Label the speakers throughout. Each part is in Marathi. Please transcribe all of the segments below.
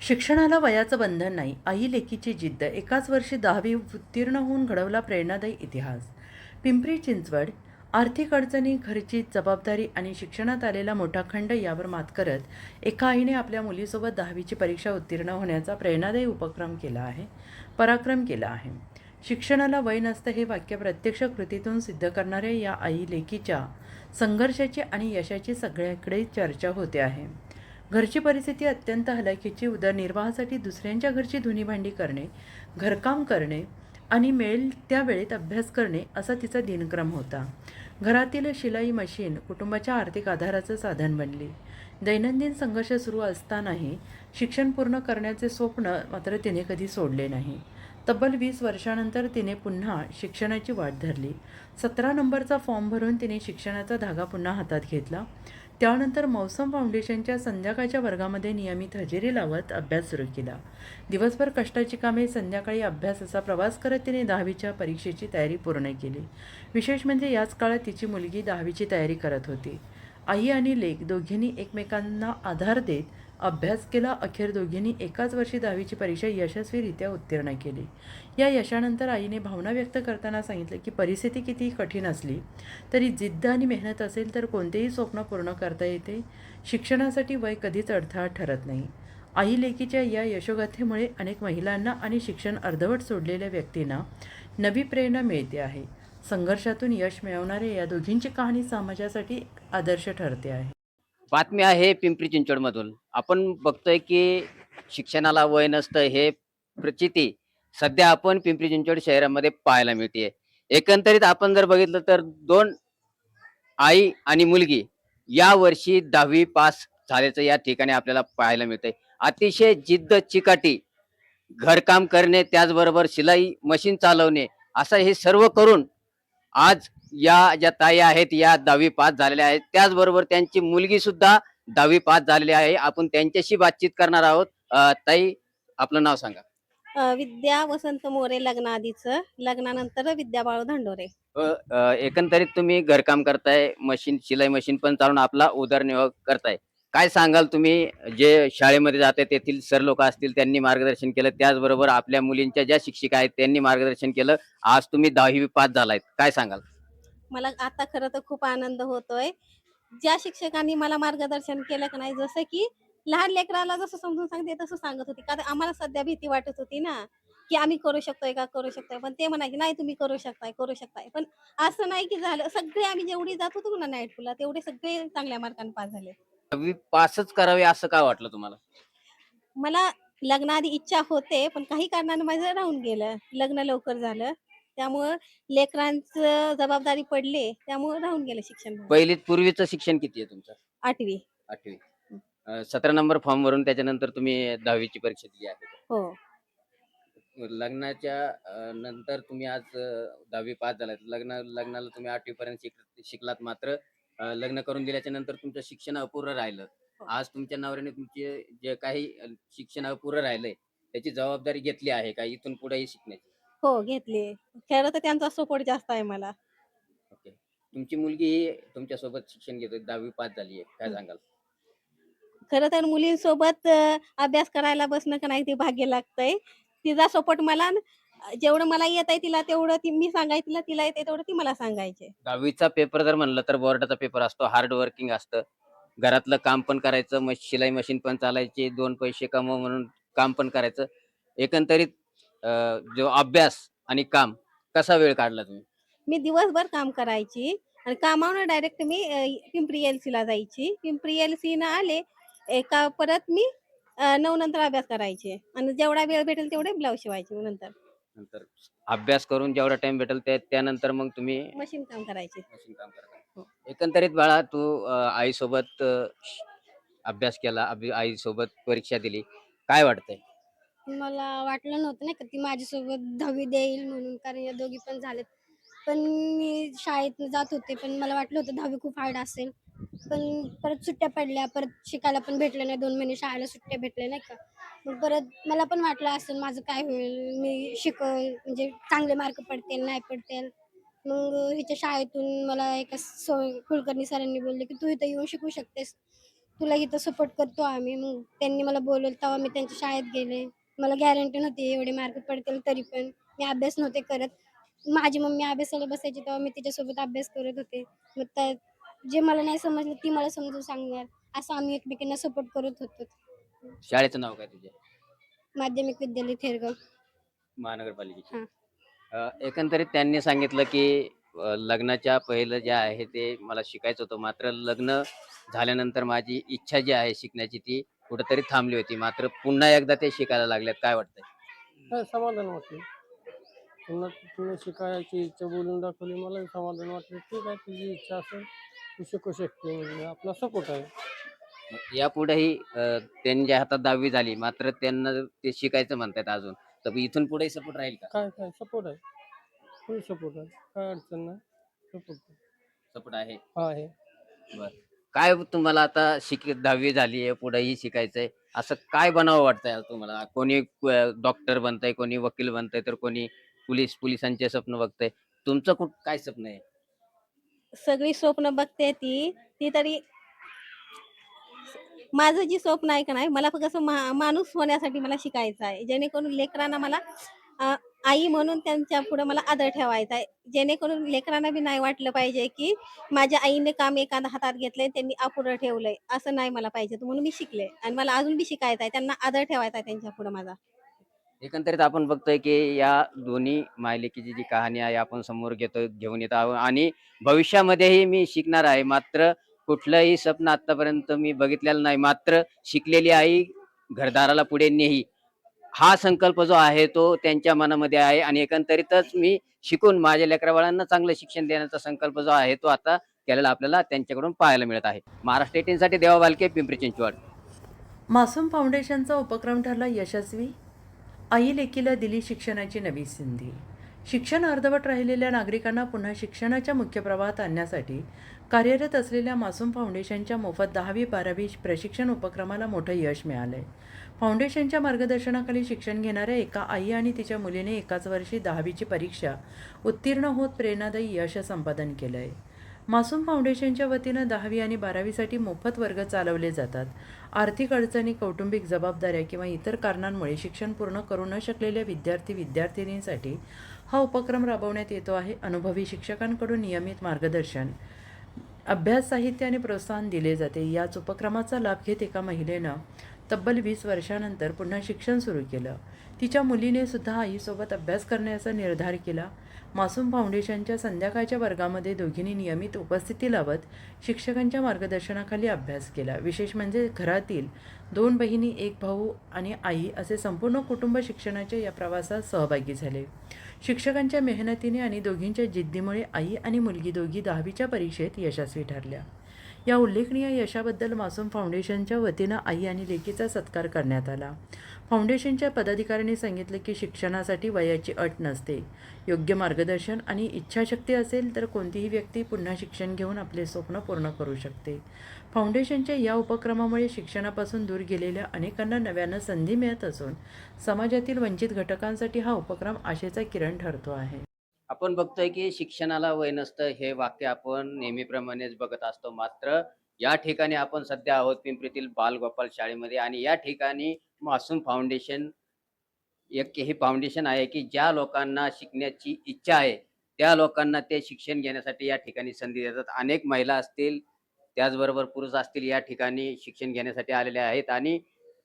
Speaker 1: शिक्षणाला वयाचं बंधन नाही. आई लेकीची जिद्द. एकाच वर्षी 10वी उत्तीर्ण होऊन घडवला प्रेरणादायी इतिहास. पिंपरी चिंचवड. आर्थिक अडचणी, घरची जबाबदारी आणि शिक्षणात आलेला मोठा खंड यावर मात करत एका आईने आपल्या मुलीसोबत 10वीची परीक्षा उत्तीर्ण होण्याचा प्रेरणादायी पराक्रम केला आहे. शिक्षणाला वय नसतं हे वाक्य प्रत्यक्ष कृतीतून सिद्ध करणाऱ्या या आई लेकीच्या संघर्षाची आणि यशाची सगळ्याकडे चर्चा होते आहे. घरची परिस्थिती अत्यंत हलाखीची. उदरनिर्वाहासाठी दुसऱ्यांच्या घरची धुनीभांडी करणे, घरकाम करणे आणि मिळेल त्या वेळेत अभ्यास करणे असा तिचा दिनक्रम होता. घरातील शिलाई मशीन कुटुंबाच्या आर्थिक आधाराचं साधन बनली. दैनंदिन संघर्ष सुरू असतानाही शिक्षण पूर्ण करण्याचे स्वप्न मात्र तिने कधी सोडले नाही. तब्बल 20 वर्षानंतर तिने पुन्हा शिक्षणाची वाट धरली. 17 नंबरचा फॉर्म भरून तिने शिक्षणाचा धागा पुन्हा हातात घेतला. त्यानंतर मौसम फाउंडेशनच्या संध्याकाळच्या वर्गामध्ये नियमित हजेरी लावत अभ्यास सुरू केला. दिवसभर कष्टाची कामे, संध्याकाळी अभ्यास असा प्रवास करत तिने 10वीच्या परीक्षेची तयारी पूर्ण केली. विशेष म्हणजे याच काळात तिची मुलगी 10वीची तयारी करत होती. आई आणि लेक दोघींनी एकमेकांना आधार देत अभ्यास केला. अखेर दोघींनी एकाच वर्षी 10वीची परीक्षा यशस्वीरित्या उत्तीर्ण केली. या यशानंतर आईने भावना व्यक्त करताना सांगितलं की परिस्थिती किती कठीण असली तरी जिद्द आणि मेहनत असेल तर कोणतेही स्वप्न पूर्ण करता येते. शिक्षणासाठी वय कधीच अडथळा ठरत नाही. आई लेकीच्या या यशोगाथेमुळे अनेक महिलांना आणि शिक्षण अर्धवट सोडलेल्या व्यक्तींना नवी प्रेरणा मिळते आहे. संघर्षातून यश मिळवणाऱ्या या दोघींची कहाणी समाजासाठी आदर्श ठरते आहे.
Speaker 2: बातमी आहे पिंपरी चिंचवडमधून. आपण बघतोय की शिक्षणाला वय नसतं हे प्रचिती सध्या आपण पिंपरी चिंचवड शहरामध्ये पाहायला मिळते. एकंदरीत आपण जर बघितलं तर दोन आई आणि मुलगी या वर्षी 10वी पास झाल्याचं या ठिकाणी आपल्याला पाहायला मिळतंय. अतिशय जिद्द चिकाटी, घरकाम करणे, त्याचबरोबर शिलाई मशीन चालवणे असं हे सर्व करून आज या ज्या ताई आहेत या 10वी पास झालेल्या आहेत. त्याचबरोबर त्यांची मुलगी सुद्धा 10वी पास झालेली आहे. आपण त्यांच्याशी बातचीत करणार आहोत. ताई, आपलं नाव सांगा.
Speaker 3: विद्या वसंत मोरे लग्नाआधीचं, लग्नानंतर विद्या बाळू धांडोरे.
Speaker 2: एकंदरीत तुम्ही घरकाम करताय, मशीन शिलाई मशीन पण चालवून आपला उदरनिर्वाह करताय. काय सांगाल तुम्ही, जे शाळेमध्ये जाते तेथील सर लोक असतील त्यांनी मार्गदर्शन केलं, त्याचबरोबर आपल्या मुलींच्या ज्या शिक्षिका आहेत त्यांनी मार्गदर्शन केलं. आज तुम्ही 10वी पास झालायत. काय सांगाल?
Speaker 3: मला आता खरं तर खूप आनंद होतोय. ज्या शिक्षकांनी मला मार्गदर्शन केलं का नाही, जसं की लहान लेकराला जसं समजून सांगते तसं सांगत होती. कारण आम्हाला सध्या भीती वाटत होती ना, की आम्ही करू शकतोय का, करू शकतोय. पण ते म्हणायचे, "नाही तुम्ही करू शकताय, करू शकताय." पण असं नाही की झालं. सगळे आम्ही जेवढी जात होतो ना नाईट स्कूलला, तेवढे सगळे चांगल्या मार्काने पास झाले.
Speaker 2: 10वी पासच करावी असं का वाटलं तुम्हाला?
Speaker 3: मला लग्नाआधी इच्छा होते, पण काही कारणानं माझं राहून गेलं. लग्न लवकर झालं. त्यामुळं लेकरांचं जबाबदारी पडली, त्यामुळं राहून गेलं शिक्षण माझं.
Speaker 2: पहिलीत पूर्वीचं शिक्षण किती आहे तुमचं?
Speaker 3: 8वी.
Speaker 2: 8वी. 17 नंबर फॉर्म भरून त्याच्यानंतर तुम्ही 10वीची परीक्षा दिली आहे.
Speaker 3: हो.
Speaker 2: लग्नाच्या नंतर तुम्ही आज 10वी पास झालात. लग्नाला तुम्ही 8वी पर्यंत शिकलात, मात्र लग्न करून दिल्याच्या नंतर तुमचं शिक्षण अपुरं राहिलं.
Speaker 3: हो.
Speaker 2: आज तुमच्या नवऱ्याने तुमचे जे काही शिक्षण अपुरं राहिलंय त्याची जबाबदारी घेतली आहे का इथून पुढेही शिकण्याची?
Speaker 3: हो, घेतली. खरं तर त्यांचा सपोर्ट जास्त आहे मला.
Speaker 2: ओके. तुमची मुलगी ही तुमच्यासोबत शिक्षण घेते, 10वी पास झाली आहे. काय
Speaker 3: हं.
Speaker 2: सांगाल?
Speaker 3: खरं तर मुलींसोबत अभ्यास करायला बसणं का नाही ते भाग्य लागतंय. तिचा सपोर्ट मला जेवढं मला येतंय तिला तेवढं मी सांगायची तिला, तिला येतंय तेवढं ती मला सांगायची.
Speaker 2: 10वीचा पेपर जर म्हणलं तर बोर्डाचा पेपर असतो, हार्ड वर्किंग असतं. घरातलं काम पण करायचं, शिलाई मशीन पण चालायची, 2 पैसे कमव म्हणून काम पण करायचं. एकंदरीत अ, जो अभ्यास आणि काम कसा वेळ काढला तुम्ही?
Speaker 3: मी दिवसभर काम करायची आणि कामावरून डायरेक्ट मी पिंपरी एल-सीला जायची. पिंपरी एल-सीनं आले का परत मी 9 नंतर अभ्यास करायचे आणि जेवढा वेळ भेटेल तेवढे ब्लाउज शिवायचे मग नंतर.
Speaker 2: नंतर अभ्यास करून जेवढा टाईम भेटेल त्यानंतर मग तुम्ही
Speaker 3: मशीन काम करायचे.
Speaker 2: मशीन काम करता.
Speaker 3: हो.
Speaker 2: एकंदरीत बाळा, तू आईसोबत अभ्यास केला, आईसोबत परीक्षा दिली. काय वाटतंय?
Speaker 4: मला वाटलं नव्हतं नाही का ती माझ्यासोबत 10वी देईल म्हणून, कारण या दोघी पण झालेत. पण मी शाळेतनं जात होते, पण मला वाटलं होतं 10वी खूप हार्ड असेल. पण परत सुट्ट्या पडल्या, परत शिकायला पण भेटलं नाही. 2 महिने शाळेला सुट्ट्या भेटल्या नाही का. मग परत मला पण वाटलं असेल माझं काय होईल, मी म्हणजे चांगले मार्क पडतील, नाही पडतील. मग हिच्या शाळेतून मला एका कुलकर्णी सरांनी बोलले, की "तू इथं येऊन शिकू शकतेस." तुला इथं सपोर्ट करतो आम्ही. मग त्यांनी मला बोलवलं तेव्हा मी त्यांच्या शाळेत गेले. मला गॅरंटी नव्हती एवढे मार्क पडतील तरी पण मी अभ्यास नव्हते करत. माझी मम्मी अभ्यासाला बसायची तेव्हा मी तिच्यासोबत अभ्यास करत होते. मग त्या जे मला नाही समजलं ती मला समजून सांगणार. असं आम्ही एकमेकींना सपोर्ट करत होतो.
Speaker 2: शाळेचं नाव काय तुझ्या?
Speaker 4: माध्यमिक विद्यालय थेरगाव.
Speaker 2: महानगरपालिकेचे.
Speaker 4: हां.
Speaker 2: एकंदरीत त्यांनी सांगितलं की लग्नाच्या पहिलं जे आहे ते मला शिकायचं होतं, मात्र लग्न झाल्यानंतर माझी इच्छा जी आहे शिकण्याची ती कुठेतरी थांबली होती. मात्र पुन्हा एकदा ते शिकायला लागलेत. काय वाटतंय?
Speaker 5: काय समाधान वाटलं. पुन्हा तुम्ही शिकायची इच्छा बोलून दाखवली. मलाही समाधान वाटलं. ठीक आहे, तुझी इच्छा असेल तू शिकू शकते. म्हणजे आपला सपोर्ट आहे.
Speaker 2: यापुढेही त्यांच्या हातात 10वी झाली, मात्र त्यांना ते शिकायचं म्हणतात अजून. तर इथून पुढे सपोर्ट राहील का?
Speaker 5: काय काय सपोर्ट आहे, फुल सपोर्ट आहे. काय अडचण नाही, सपोर्ट
Speaker 2: सपोर्ट आहे.
Speaker 5: आहे.
Speaker 2: बर. काय तुम्हाला आता 10वी झाली आहे, पुढेही शिकायचंय, असं काय बनावं वाटतंय तुम्हाला? कोणी डॉक्टर बनतंय, कोणी वकील बनतंय, तर कोणी पोलिसांचे स्वप्न बघतंय. तुमचं काय स्वप्न आहे?
Speaker 3: सगळी स्वप्न बघते ती ती तरी माझं जी स्वप्न आहे का नाही, मला फक्त असं माणूस होण्यासाठी मला शिकायचं आहे. जेणेकरून लेकरांना मला अ, आई म्हणून त्यांच्या पुढे मला आदर ठेवायचा आहे. जेणेकरून लेकरांना बी नाही वाटलं पाहिजे, की माझ्या आईने काम एखाद्या हातात घेतलंय, त्यांनी अपुरं ठेवलंय. असं नाही मला पाहिजे. म्हणून मी शिकले आणि मला अजून बी शिकायचं आहे. त्यांना आदर ठेवायचा आहे त्यांच्या पुढे माझा.
Speaker 2: एकंदरीत आपण बघतोय की या दोन्ही मायलेकीची जी कहाणी आहे आपण समोर घेऊन येत आहोत आणि भविष्यामध्येही मी शिकणार आहे. मात्र कुठलंही स्वप्न आतापर्यंत मी बघितलेलं नाही. मात्र शिकलेली आई घरदाराला पुढे नेही, हा संकल्प जो आहे तो त्यांच्या मनामध्ये आहे आणि एकंदरीतच मी शिकून माझ्या लेकराबाळांना चांगलं शिक्षण देण्याचा संकल्प जो आहे तो आता केलेला आपल्याला त्यांच्याकडून पाहायला मिळत आहे. महाराष्ट्र 18 साठी देवा बालके, पिंपरी चिंचवड.
Speaker 1: मासूम फाउंडेशनचा उपक्रम ठरला यशस्वी. आई लेकीला दिली शिक्षणाची नवी संधी. शिक्षण अर्धवट राहिलेल्या नागरिकांना पुन्हा शिक्षणाच्या मुख्य प्रवाहात आणण्यासाठी कार्यरत असलेल्या मासूम फाउंडेशनच्या मोफत 10वी-12वी प्रशिक्षण उपक्रमाला मोठं यश मिळालं आहे. फाउंडेशनच्या मार्गदर्शनाखाली शिक्षण घेणाऱ्या एका आई आणि तिच्या मुलीने एकाच वर्षी 10वीची परीक्षा उत्तीर्ण होत प्रेरणादायी यश संपादन केलं आहे. मासूम फाउंडेशनच्या वतीनं 10वी आणि 12वीसाठी मोफत वर्ग चालवले जातात. आर्थिक अडचणी, कौटुंबिक जबाबदाऱ्या किंवा इतर कारणांमुळे शिक्षण पूर्ण करू न शकलेल्या विद्यार्थी-विद्यार्थिनींसाठी हा उपक्रम राबवण्यात येतो आहे. अनुभवी शिक्षकांकडून नियमित मार्गदर्शन, अभ्यास साहित्य आणि प्रोत्साहन दिले जाते. याच उपक्रमाचा लाभ घेत एका महिलेनं तब्बल 20 वर्षानंतर पुन्हा शिक्षण सुरू केलं. तिच्या मुलीने सुद्धा आईसोबत अभ्यास करण्याचा निर्धार केला. मासूम फाउंडेशनच्या संध्याकाळच्या वर्गामध्ये दोघींनी नियमित उपस्थिती लावत शिक्षकांच्या मार्गदर्शनाखाली अभ्यास केला. विशेष म्हणजे घरातील 2 बहिणी, 1 भाऊ आणि आई असे संपूर्ण कुटुंब शिक्षणाच्या या प्रवासात सहभागी झाले. शिक्षकांच्या मेहनतीने आणि दोघींच्या जिद्दीमुळे आई आणि मुलगी दोघी 10वीच्या परीक्षेत यशस्वी ठरल्या. या उल्लेखनीय यशाबद्दल मासूम फाउंडेशनच्या वतीनं आई आणि लेकीचा सत्कार करण्यात आला. फाउंडेशनच्या पदाधिकाऱ्यांनी सांगितलं की शिक्षणासाठी वयाची अट नसते. योग्य मार्गदर्शन आणि इच्छाशक्ती असेल तर कोणतीही व्यक्ती पुन्हा शिक्षण घेऊन आपले स्वप्न पूर्ण करू शकते. फाउंडेशनच्या या उपक्रमामुळे शिक्षणापासून दूर गेलेल्या अनेकांना नव्यानं संधी मिळत असून समाजातील वंचित घटकांसाठी हा उपक्रम आशेचा किरण ठरतो आहे.
Speaker 2: आपण बघतोय की शिक्षणाला वय नसतं हे वाक्य आपण नेहमीप्रमाणेच बघत असतो. मात्र या ठिकाणी आपण सध्या आहोत पिंपरीतील बालगोपाल शाळेमध्ये आणि या ठिकाणी मासूम फाउंडेशन एक हे फाउंडेशन आहे की ज्या लोकांना शिकण्याची इच्छा आहे त्या लोकांना ते शिक्षण घेण्यासाठी या ठिकाणी संधी देतात. अनेक महिला असतील, त्याचबरोबर पुरुष असतील, या ठिकाणी शिक्षण घेण्यासाठी आलेले आहेत आणि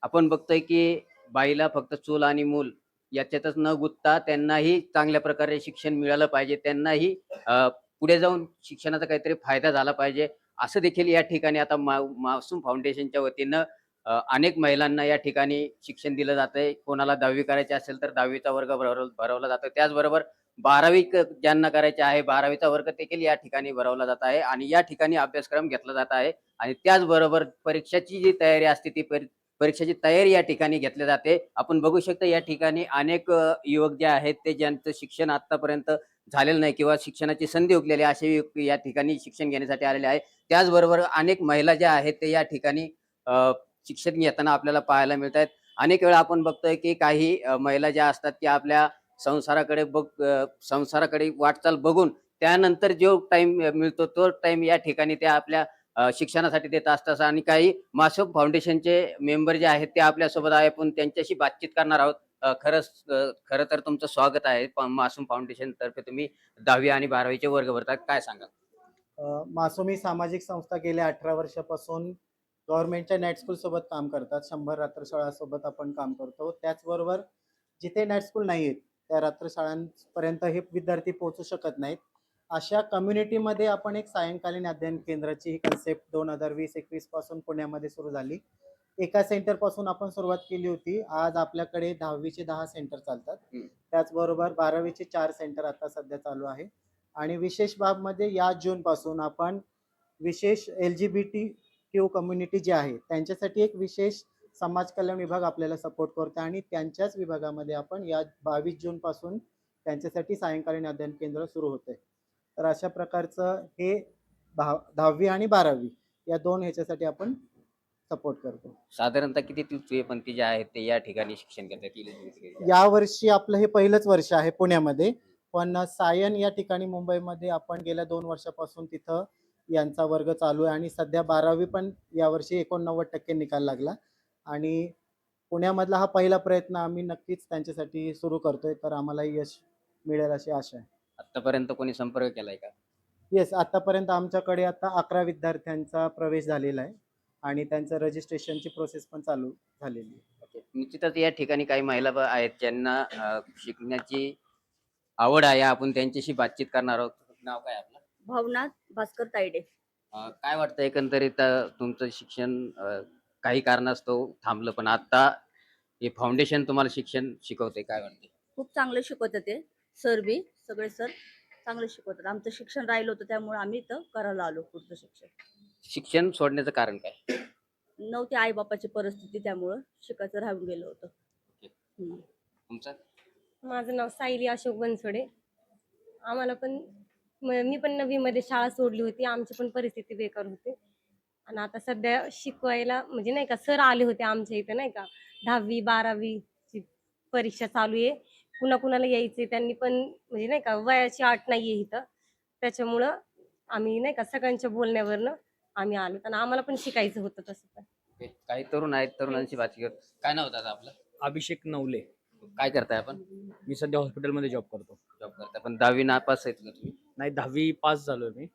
Speaker 2: आपण बघतोय की बाईला फक्त चूल आणि मूल याच्यातच न गुंतता त्यांनाही चांगल्या प्रकारे शिक्षण मिळालं पाहिजे. त्यांनाही पुढे जाऊन शिक्षणाचा काहीतरी फायदा झाला पाहिजे, असं देखील या ठिकाणी आता मासूम फाउंडेशनच्या वतीनं अनेक महिलांना या ठिकाणी शिक्षण दिलं जातंय. कोणाला 10वी करायची असेल तर 10वीचा वर्ग भरवला जातो. त्याचबरोबर 12वी ज्यांना करायचे आहे 12वीचा वर्ग देखील या ठिकाणी भरवला जात आहे आणि या ठिकाणी अभ्यासक्रम घेतला जात आहे आणि त्याचबरोबर परीक्षेची जी तयारी असते ती परीक्षेची तयारी या ठिकाणी घेतली जाते. आपण बघू शकता या ठिकाणी अनेक युवक जे आहेत ते ज्यांचं शिक्षण आतापर्यंत झालेलं नाही किंवा शिक्षणाची संधी हुकलेली आहे, असे युवक या ठिकाणी शिक्षण घेण्यासाठी आलेले आहे. त्याचबरोबर अनेक महिला ज्या आहेत ते या ठिकाणी शिक्षण घेताना आपल्याला पाहायला मिळत आहेत. अनेक वेळा आपण बघतोय की काही महिला ज्या असतात त्या आपल्या संसाराकडे वाटचाल बघून त्यानंतर जो टाइम मिळतो तो टाइम या ठिकाणी त्या आपल्या शिक्षणासाठी देत असतात आणि काही मासूम फाउंडेशनचे मेंबर जे आहेत ते आपल्यासोबत आहे. आपण त्यांच्याशी बातचीत करणार आहोत. खरं तर तुमचं स्वागत आहे. मासूम फाउंडेशन तर्फे तुम्ही 10वी आणि 12वीचे वर्ग भरता. काय सांगाल?
Speaker 6: मासुमी सामाजिक संस्था गेल्या 18 वर्षापासून गव्हर्नमेंटच्या नेट स्कूल सोबत काम करतात. 100 रात्रशाळांसोबत आपण काम करतो. त्याचबरोबर जिथे नेट स्कूल नाही आहेत त्या रात्रशाळांपर्यंत हे विद्यार्थी पोहोचू शकत नाहीत. अशा कम्युनिटीमध्ये आपण एक सायंकालीन अध्ययन केंद्राची ही कन्सेप्ट 2020-21 पासून पुण्यामध्ये सुरू झाली. एका सेंटरपासून आपण सुरुवात केली होती. आज आपल्याकडे 10वीचे 10 सेंटर चालतात. त्याचबरोबर 12वीचे 4 सेंटर आता सध्या चालू आहे. आणि विशेष बाबमध्ये या जूनपासून आपण विशेष LGBTQ कम्युनिटी जे आहे त्यांच्यासाठी एक विशेष समाज कल्याण विभाग आपल्याला सपोर्ट करतो आणि त्यांच्याच विभागामध्ये आपण या 22 जूनपासून त्यांच्यासाठी सायंकालीन अध्ययन केंद्र सुरू होते. तर अशा प्रकारचं हे 10वी आणि 12वी या दोन ह्याच्यासाठी आपण सपोर्ट करतो.
Speaker 2: साधारणतः किती तृतीयपंथी जे आहेत ते या ठिकाणी शिक्षण घेतात?
Speaker 6: यावर्षी आपलं हे पहिलंच वर्ष आहे पुण्यामध्ये, पण सायन या ठिकाणी मुंबईमध्ये आपण गेल्या 2 वर्षापासून तिथं यांचा वर्ग चालू आहे आणि सध्या 12वी पण यावर्षी 89% निकाल लागला आणि पुण्यामधला हा पहिला प्रयत्न आम्ही नक्कीच त्यांच्यासाठी सुरू करतोय. तर आम्हाला यश मिळेल अशी आशा आहे.
Speaker 2: आतापर्यंत कोणी संपर्क केलाय का?
Speaker 6: येस, आतापर्यंत आमच्याकडे आता 11 विद्यार्थ्यांचा प्रवेश झालेला आहे आणि त्यांचं रजिस्ट्रेशनची प्रोसेस पण चालू झालेली आहे.
Speaker 2: निश्चितच या ठिकाणी काही महिला आहेत ज्यांना शिकण्याची आवड आहे. आपण त्यांच्याशी बातचीत करणार आहोत. नाव काय आपलं?
Speaker 7: भावनाथ भास्कर तायडे.
Speaker 2: काय वाटतं एकंदरीत तुमचं शिक्षण काही कारणास्तव थांबलं, पण आता हे फाउंडेशन तुम्हाला शिक्षण शिकवते, काय वाटते?
Speaker 7: खूप चांगले शिकवतात ते सर बी, सगळे सर चांगले शिकवतात. आमचं शिक्षण राहिलं होतं त्यामुळे आम्ही इथं करायला आलो पुढचं शिक्षण.
Speaker 2: शिक्षण सोडण्याचं कारण काय?
Speaker 7: नव्हती आई बापाची परिस्थिती त्यामुळं शिकायचं राहून गेलं होतं.
Speaker 2: तुमचं?
Speaker 8: माझं नाव सायली अशोक बनसोडे. आम्हाला पण मी पण 9वीमध्ये शाळा सोडली होती. आमची पण परिस्थिती बेकार होती आणि आता सध्या शिकवायला म्हणजे नाही का सर आले होते आमच्या इथे नाही का 10वी 12वीची परीक्षा चालू आहे. कुणाला यायचे त्यांनी पण म्हणजे नाही का वयाची अट नाही आहे इथं. त्याच्यामुळं आम्ही नाही का सगळ्यांच्या बोलण्यावरनं आम्ही आलो आणि आम्हाला पण शिकायचं होतं तसं पण.
Speaker 2: काही तरुण आहेत, तरुणांशी बातचीत करतो. काय नाव दादा आपलं?
Speaker 9: अभिषेक नवले.
Speaker 2: काय करताय आपण?
Speaker 9: मी सध्या हॉस्पिटलमध्ये जॉब करतो.
Speaker 2: जॉब करताय, पण 10वी नापास आहेत का तुम्ही?
Speaker 9: नाही, 10वी पास झालोय मी.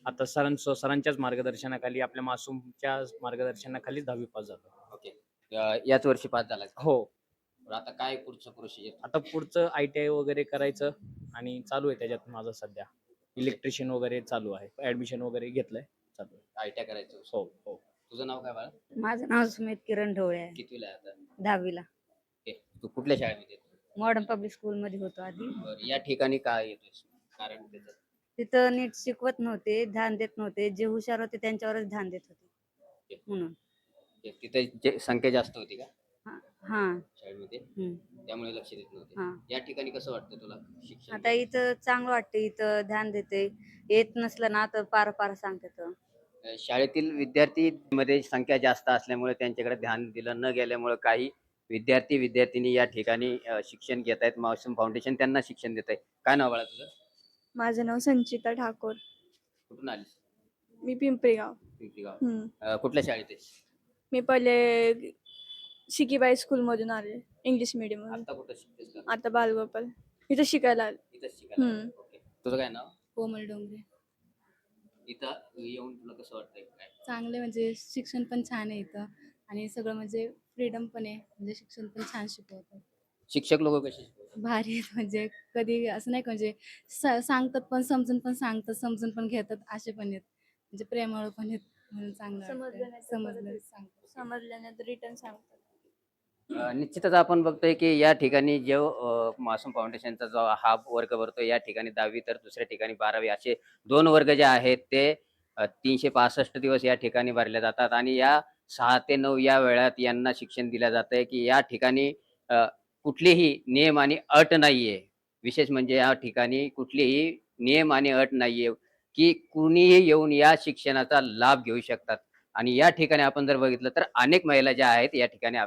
Speaker 9: आता सरांच्याच मार्गदर्शनाखाली, आपल्या मासूमच्या मार्गदर्शनाखाली 10वी पास झालो.
Speaker 2: ओके. याच वर्षी पास झाला का?
Speaker 9: हो.
Speaker 2: आता काय पुढचं प्रोसिजर?
Speaker 9: आता पुढचं ITI वगैरे करायचं आणि चालू आहे त्याच्यात माझं सध्या. इलेक्ट्रिशियन वगैरे चालू आहे. ऍडमिशन वगैरे घेतलंय, चालू आहे.
Speaker 2: ITI करायचं?
Speaker 9: हो हो.
Speaker 2: तुझं नाव काय बाळा?
Speaker 10: माझं नाव सुमित किरण ढवळे आहे.
Speaker 2: कितवीला आहे आता?
Speaker 10: 10वीला.
Speaker 2: ओके. तू कुठल्या शाळेमध्ये येतो?
Speaker 10: मॉडर्न पब्लिक स्कूल मध्ये होतो आधी.
Speaker 2: बरं, या ठिकाणी काय येतोय? कारण त्याचं
Speaker 10: तिथं नीट शिकवत नव्हते, ध्यान देत नव्हते. जे हुशार होते त्यांच्यावरच ध्यान देत होते म्हणून.
Speaker 2: तिथे संख्या जास्त होती का
Speaker 10: हा.
Speaker 2: शाळेमध्ये,
Speaker 10: हम्म.
Speaker 2: त्यामुळे लक्ष देत नव्हते?
Speaker 10: हा.
Speaker 2: या ठिकाणी कसं वाटतं तुला शिक्षण?
Speaker 10: आता इथं चांगलं वाटतं, इथं ध्यान देते. येत नसलं ना तर पार सांगतात.
Speaker 2: शाळेतील विद्यार्थी मध्ये संख्या जास्त असल्यामुळे त्यांच्याकडे ध्यान दिलं न गेल्यामुळे काही विद्यार्थी या ठिकाणी शिक्षण घेत आहेत. मासूम फाउंडेशन त्यांना शिक्षण देत आहे. काय नाव बाळा तुझं?
Speaker 11: माझं नाव संचिता ठाकूर.
Speaker 2: कुठून आलीस?
Speaker 11: मी पिंपरीगाव.
Speaker 2: पिंपरीगाव. कुठल्या शाळेत आहेस?
Speaker 11: मी पहिले शिकीबाई स्कूल मधून आले, इंग्लिश मीडियम मधून.
Speaker 2: आता कुठं शिकतेस का?
Speaker 11: आता बालगोपाल इथं शिकायला आले.
Speaker 2: इथंच शिकायला? ओके. तुझं काय नाव?
Speaker 11: कोमल डोंगरे.
Speaker 2: इथं येऊन तुला कसं वाटतंय? काय
Speaker 11: चांगले म्हणजे शिक्षण पण छान आहे इथं आणि सगळं म्हणजे फ्रीडम पण आहे, म्हणजे शिक्षण पण छान शिकवतात.
Speaker 2: शिक्षक लोक कसे शिकवतात?
Speaker 11: भारी आहेत, म्हणजे कधी असं नाही का म्हणजे सांगतात पण समजून पण सांगतात, समजून पण घेतात, असे पण आहेत. म्हणजे प्रेमळ पण आहेत म्हणून चांगलं समजल्यानंतर रिटर्न सांगतात.
Speaker 2: निश्चितच आपण बघतोय की या ठिकाणी जो मासूम फाउंडेशनचा जो हा वर्ग भरतो, या ठिकाणी 10वी तर दुसऱ्या ठिकाणी 12वी असे 2 वर्ग जे आहेत ते 365 दिवस या ठिकाणी भरले जातात आणि या 6 ते 9 या वेळात यांना शिक्षण दिलं जातंय की या ठिकाणी कुठलेही नियम आणि अट नाहीये. विशेष म्हणजे या ठिकाणी कुठलेही नियम आणि अट नाहीये की कुणीही येऊन या शिक्षणाचा लाभ घेऊ शकतात. आणि या ठिकाणी आपण जर बघितलं तर अनेक महिला ज्या आहेत या ठिकाणी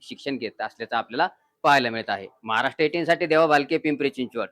Speaker 2: शिक्षण घेत असल्याचं आपल्याला पाहायला मिळत आहे. महाराष्ट्र 18 साठी देवा बालके, पिंपरी चिंचवड.